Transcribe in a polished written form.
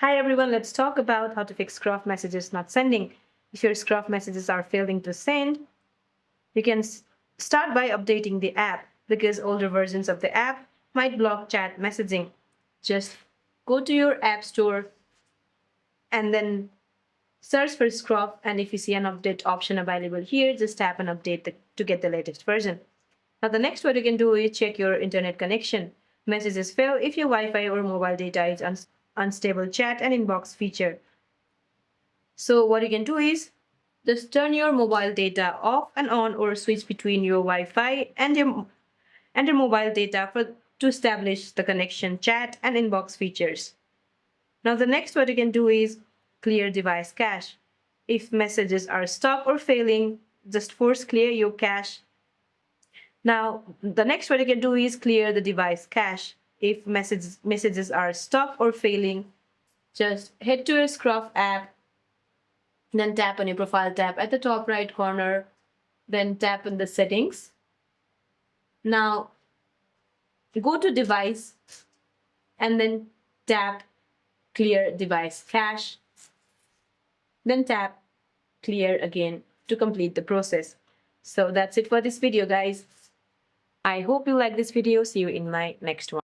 Hi everyone, let's talk about how to fix Scruff messages not sending. If your Scruff messages are failing to send, you can start by updating the app because older versions of the app might block chat messaging. Just go to your app store and then search for Scruff, and if you see an update option available here, just tap and update to get the latest version. Now the next what you can do is check your internet connection. Messages fail if your Wi-Fi or mobile data is unstable chat and inbox feature. So what you can do is just turn your mobile data off and on or switch between your Wi-Fi and your mobile data to establish the connection chat and inbox features. Now the next what you can do is clear device cache. If messages are stuck or failing, just force clear your cache. Now, the next what you can do is clear the device cache. If messages are stuck or failing, just head to your Scruff app, then tap on your profile tab at the top right corner, then tap on the settings. Now, go to device and then tap clear device cache, then tap clear again to complete the process. So that's it for this video, guys. I hope you like this video. See you in my next one.